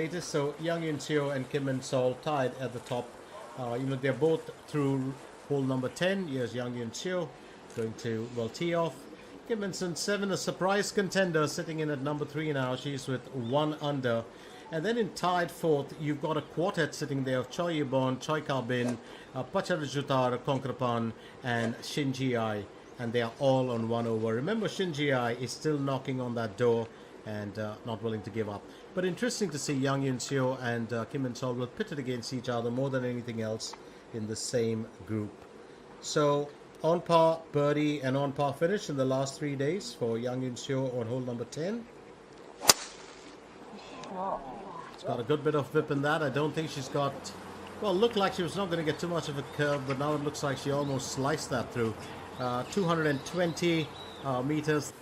latest. So Yunseo and Kim and Sol tied at the top. They're both through hole number 10. Here's Yunseo going to, well, tee off. Kim and 7, a surprise contender, sitting in at number 3 now. She's with 1 under. And then in tied fourth, you've got a quartet sitting there of Choi Yibon, Choi Ka-bin, Pacharajutar, Konkrapan, and Shin Ji-ai. And they are all on 1 over. Remember, Shin Ji-ai is still knocking on that door and not willing to give up. But interesting to see Yunseo and Kim and Sol will pitted against each other more than anything else in the same group. So on par birdie and on par finish in the last 3 days for Yunseo on hole number 10. It's got a good bit of whip in that. I don't think she's got... Well, looked like she was not going to get too much of a curve, but now it looks like she almost sliced that through. 220 meters.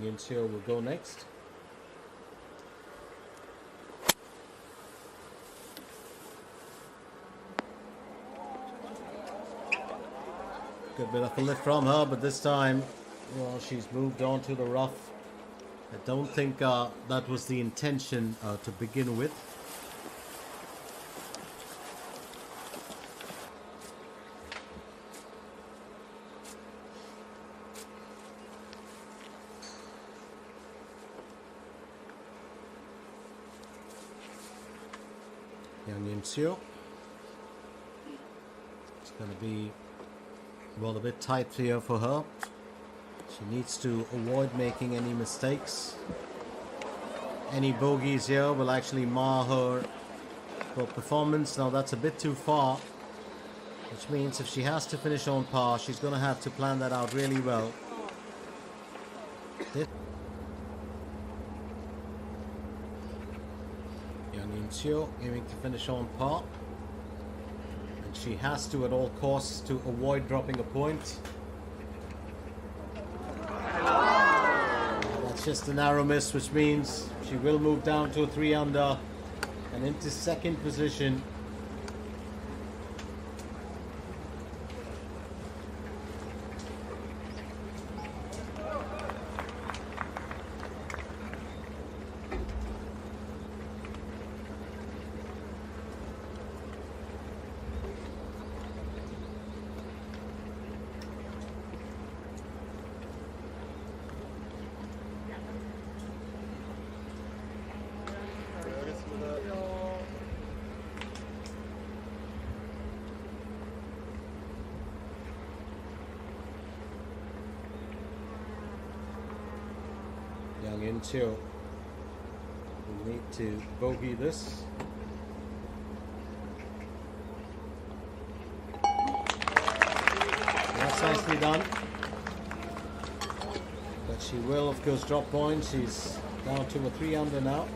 Yunseo will go next. Good bit of a lift from her, but this time, well, she's moved on to the rough. I don't think that was the intention to begin with. Yunseo. It's going to be, well, a bit tight here for her. She needs to avoid making any mistakes. Any bogeys here will actually mar her performance. Now that's a bit too far, which means if she has to finish on par, she's going to have to plan that out really well. Yunseo aiming to finish on par. And she has to at all costs to avoid dropping a point. That's just a narrow miss, which means she will move down to a 3 under and into second position. Yunseo will need to bogey this. That's nicely done. But she will, of course, drop points. She's down to a 3 under now.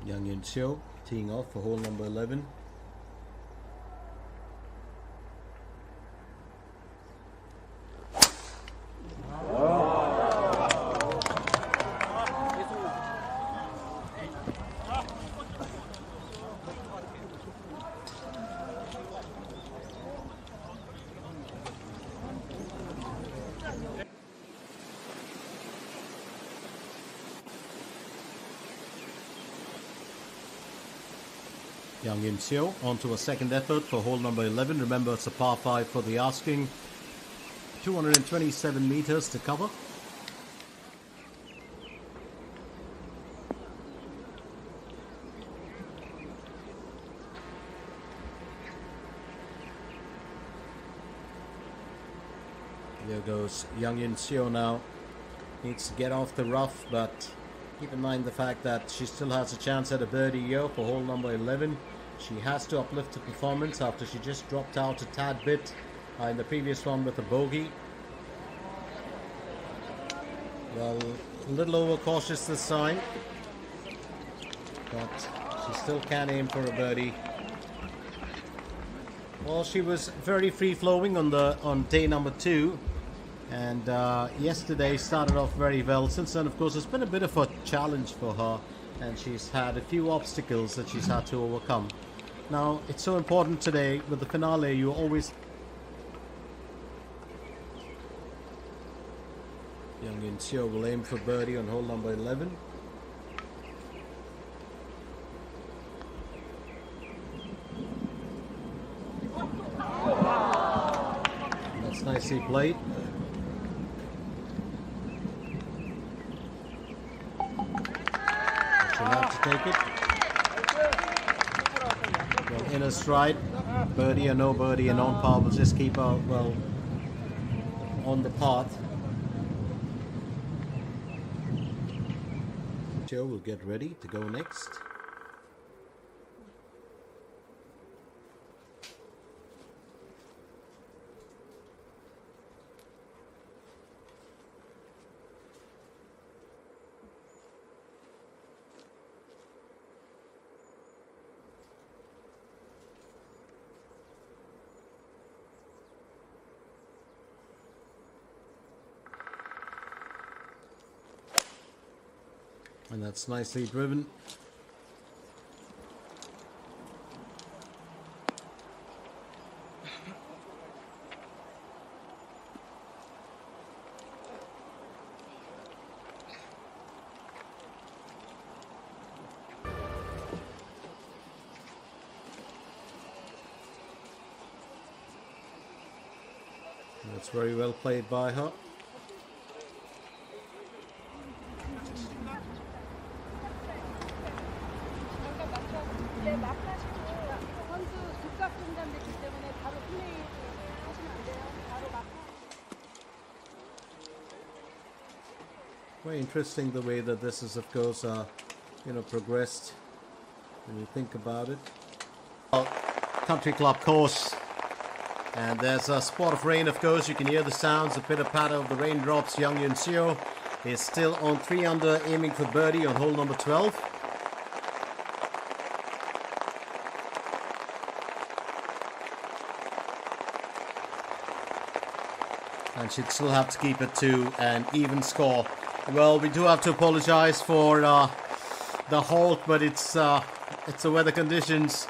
Yunseo teeing off for hole number 11. Yunseo onto a second effort for hole number 11. Remember, it's a par 5 for the asking. 227 meters to cover. There goes Yunseo now. Needs to get off the rough, but keep in mind the fact that she still has a chance at a birdie here for hole number 11. She has to uplift her performance after she just dropped out a tad bit in the previous one with a bogey. Well, a little overcautious this time, but she still can aim for a birdie. Well, she was very free-flowing on day number 2, and yesterday started off very well. Since then, of course, it's been a bit of a challenge for her, and she's had a few obstacles that she's had to overcome. Now, it's so important today with the finale. You always Young Yunseo will aim for birdie on hole number 11. That's nicely played. She'll have to take it. Well, in a stride, birdie or no birdie, and on par will just keep her well on the path. Joe will get ready to go next. And that's nicely driven. That's very well played by her. Very interesting the way that this is, of course, progressed when you think about it. Country club course, and there's a spot of rain, of course. You can hear the sounds, the pitter patter of the raindrops. Young Yunseo is still on 3 under, aiming for birdie on hole number 12. And she'd still have to keep it to an even score. Well, we do have to apologize for the halt, but it's the weather conditions.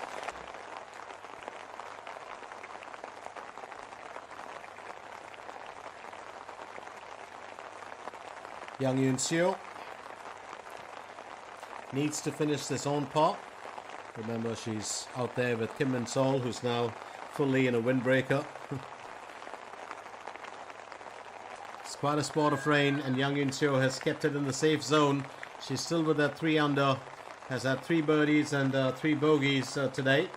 Young Yunseo needs to finish this on par. Remember, she's out there with Kim Min-sol, who's now fully in a windbreaker. Quite a spot of rain, and Young Yunseo has kept it in the safe zone. She's still with that 3 under, has had 3 birdies and 3 bogeys today.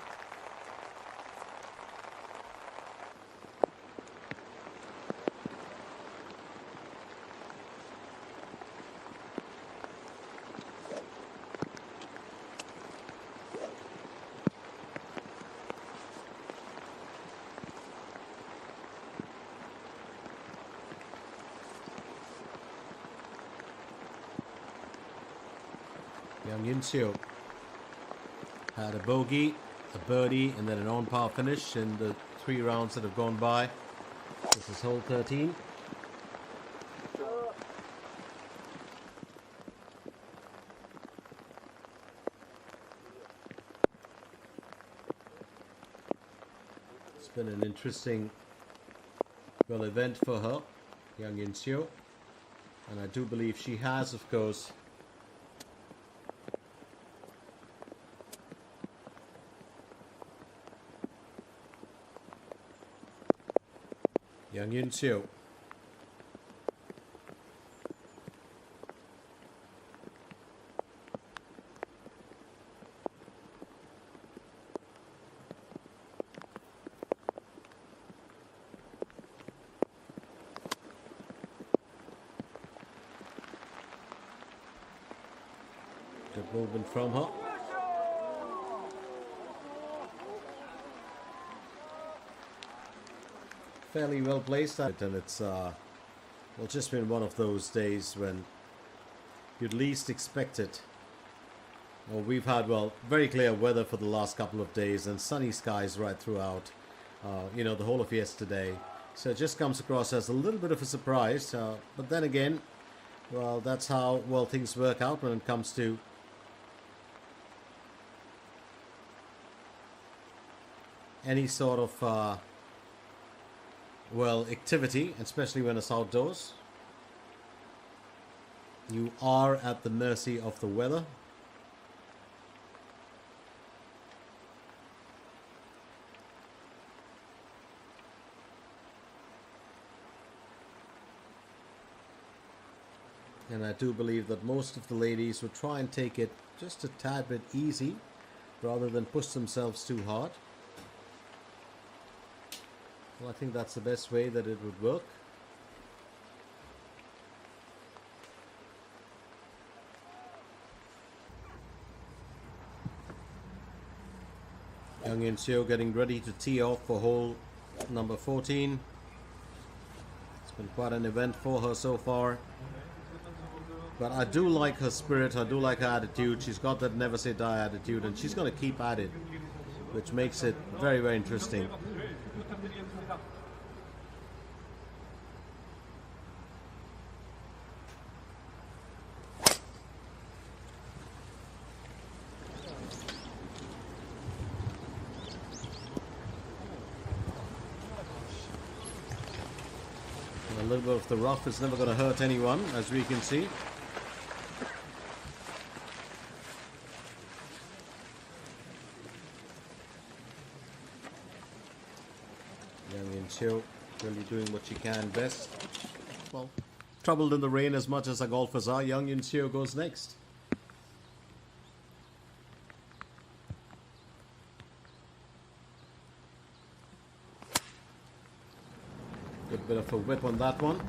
Young Yunseo had a bogey, a birdie, and then an on-par finish in the 3 rounds that have gone by. This is hole 13. It's been an interesting, event for her, Young Yunseo, and I do believe she has, of course, Young Yunseo. Good movement from her. Fairly well placed, and it's just been one of those days when you'd least expect it. Well, we've had very clear weather for the last couple of days and sunny skies right throughout, the whole of yesterday. So it just comes across as a little bit of a surprise. But then again, well, that's how things work out when it comes to any sort of activity, especially when it's outdoors. You are at the mercy of the weather. And I do believe that most of the ladies would try and take it just a tad bit easy rather than push themselves too hard. Well, I think that's the best way that it would work. Yunseo getting ready to tee off for hole number 14. It's been quite an event for her so far. But I do like her spirit, I do like her attitude. She's got that never say die attitude, and she's going to keep at it, which makes it very, very interesting. A little bit of the rough is never going to hurt anyone, as we can see. Yunseo really doing what she can best. Well, troubled in the rain as much as our golfers are. Yunseo goes next. Good bit of a whip on that one.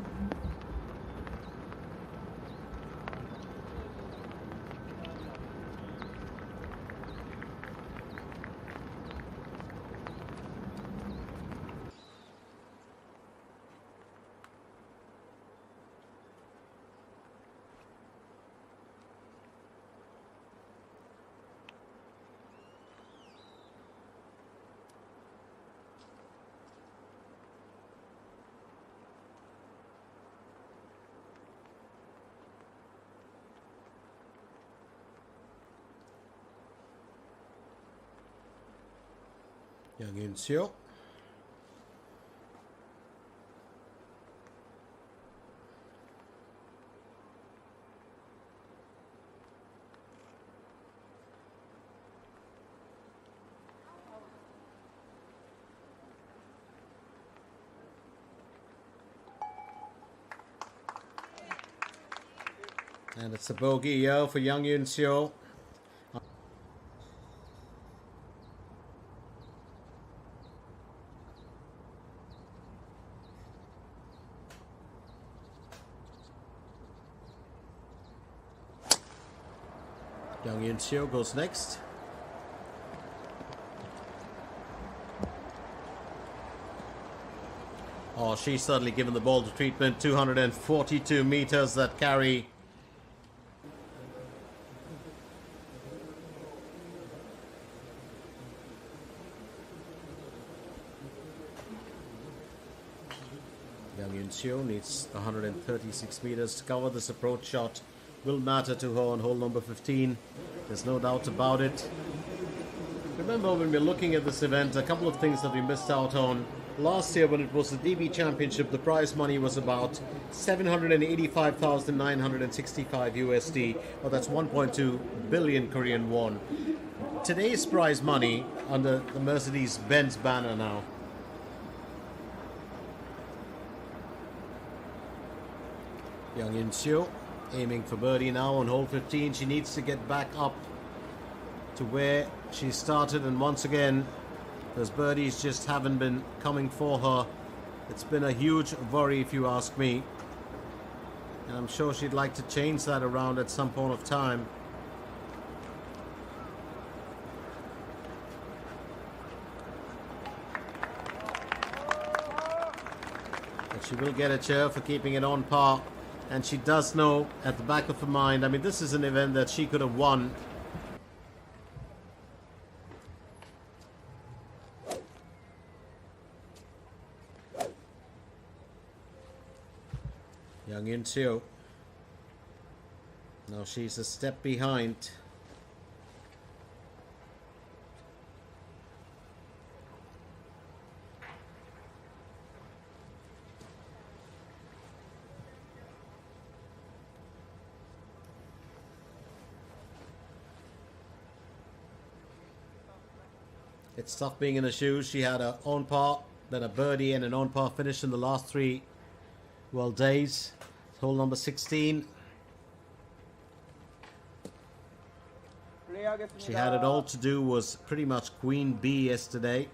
Yunseo. And it's a bogey here for Yunseo. Yunseo goes next. Oh, she's certainly given the ball the treatment. 242 meters that carry. Yunseo needs 136 meters to cover. This approach shot will matter to her on hole number 15. There's no doubt about it. Remember, when we're looking at this event, a couple of things that we missed out on. Last year, when it was the DB Championship, the prize money was about 785,965 USD, or that's 1.2 billion Korean won. Today's prize money under the Mercedes-Benz banner now. Yunseo aiming for birdie now on hole 15. She needs to get back up to where she started, and once again those birdies just haven't been coming for her. It's been a huge worry, if you ask me, and I'm sure she'd like to change that around at some point of time. But she will get a cheer for keeping it on par. And she does know at the back of her mind, I mean, this is an event that she could have won. Young Yunseo. Now she's a step behind. It's tough being in her shoes. She had her on par, then a birdie and an on par finish in the last three days. Hole number 16. She had it all to do, was pretty much Queen B yesterday.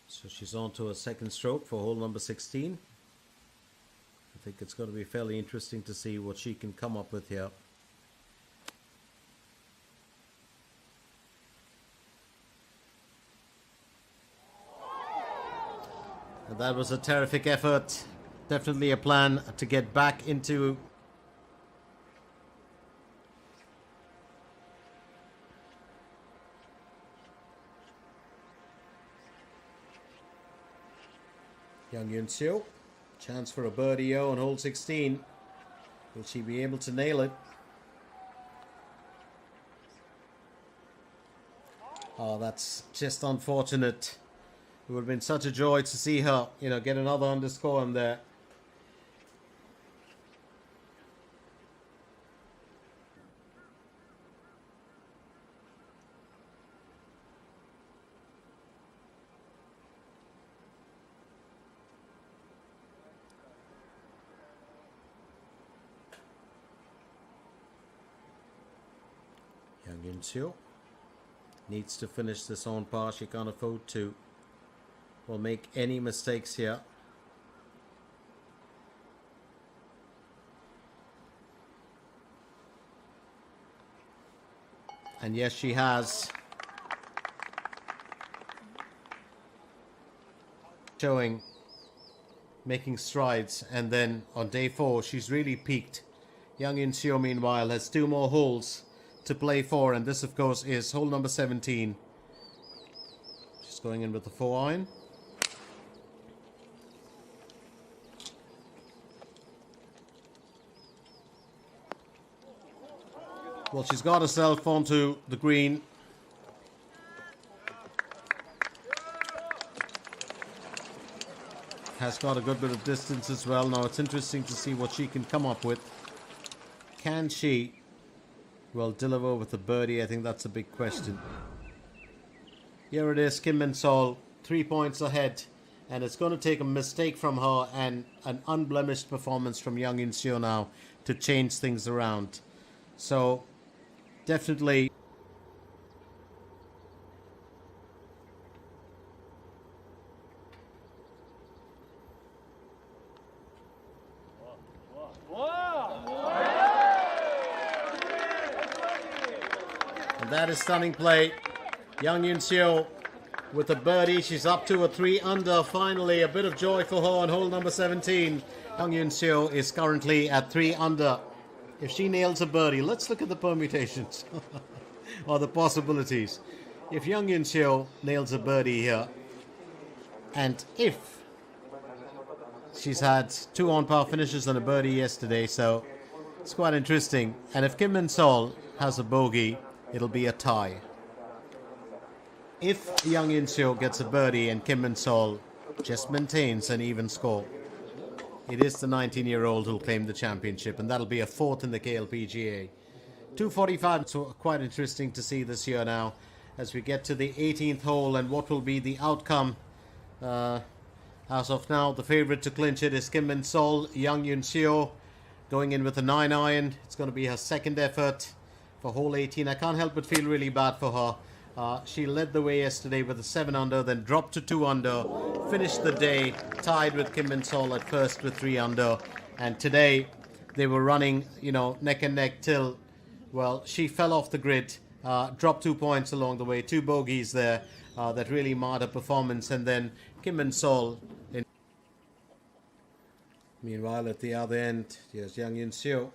So she's on to a second stroke for hole number 16. I think it's going to be fairly interesting to see what she can come up with here. And that was a terrific effort. Definitely a plan to get back into young Yunseo. Chance for a birdie on hole 16. Will she be able to nail it? Oh, that's just unfortunate. It would have been such a joy to see her, get another underscore in there. Young Yunseo needs to finish this on par. She can't afford to make any mistakes here. And yes, she has. Showing, making strides, and then on day 4 she's really peaked. Young Yunseo meanwhile has 2 more holes to play for, and this of course is hole number 17. She's going in with the 4-iron. Well, she's got herself onto the green. Has got a good bit of distance as well. Now it's interesting to see what she can come up with. Can she, deliver with a birdie? I think that's a big question. Here it is, Kim Min-sol, 3 points ahead. And it's going to take a mistake from her and an unblemished performance from Young Yunseo now to change things around. So definitely and that is stunning play. Young Yunseo with a birdie. She's up to a 3 under. Finally, a bit of joy for her on hole number 17. Young Yunseo is currently at 3 under. If she nails a birdie, let's look at the permutations or the possibilities. If Young Yunseo nails a birdie here, and if she's had 2 on-par finishes and a birdie yesterday, so it's quite interesting. And if Kim Min-sol has a bogey, it'll be a tie. If Young Yunseo gets a birdie and Kim Min-sol just maintains an even score, it is the 19-year-old who'll claim the championship, and that'll be a 4th in the KLPGA. 245, so quite interesting to see this year now as we get to the 18th hole and what will be the outcome. As of now, the favorite to clinch it is Kim Min-sol. Young Yunseo going in with a 9-iron. It's going to be her second effort for hole 18. I can't help but feel really bad for her. She led the way yesterday with a 7 under, then dropped to 2 under, finished the day tied with Kim Min-sol at first with 3 under, and today they were running, neck and neck till, well, she fell off the grid, dropped 2 points along the way, 2 bogeys there that really marred her performance, and then Kim Min-sol. Meanwhile, at the other end, here's Yunseo.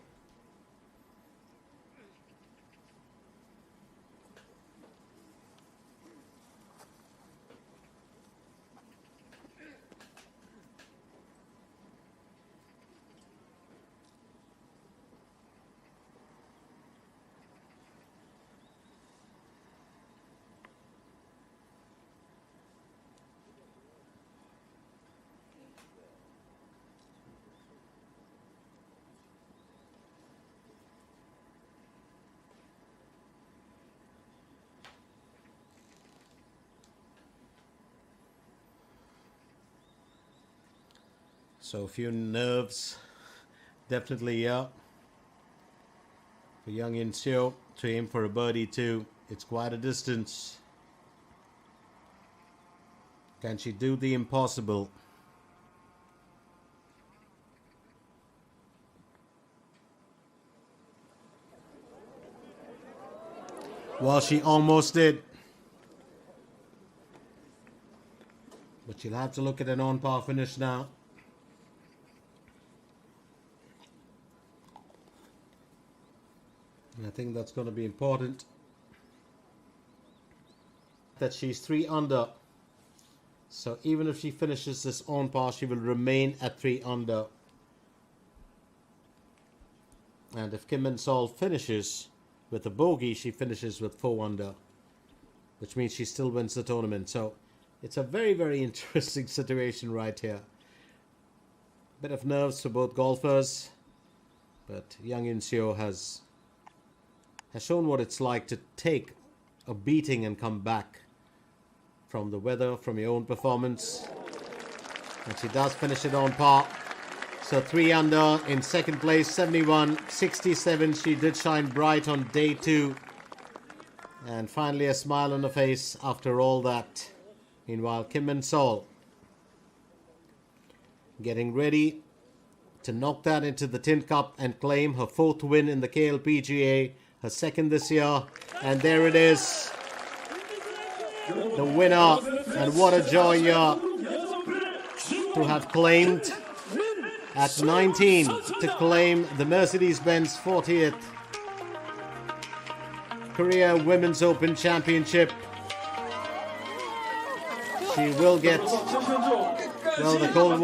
So a few nerves, definitely, yeah. For young Yunseo to aim for a birdie too. It's quite a distance. Can she do the impossible? Well, she almost did. But she'll have to look at an on-par finish now. And I think that's going to be important. That she's 3 under. So even if she finishes this on par, she will remain at 3 under. And if Kim Min-sol finishes with a bogey, she finishes with 4 under, which means she still wins the tournament. So it's a very, very interesting situation right here. Bit of nerves for both golfers, but young Yunseo has shown what it's like to take a beating and come back from the weather, from your own performance. And she does finish it on par. So 3 under in second place, 71-67. She did shine bright on day 2. And finally a smile on her face after all that. Meanwhile, Kim Min-sol getting ready to knock that into the tin cup and claim her 4th win in the KLPGA. Her 2nd this year, and there it is, the winner. And what a joy here to have claimed at 19 to claim the Mercedes-Benz 40th Korea Women's Open Championship. She will get, well, the Cold War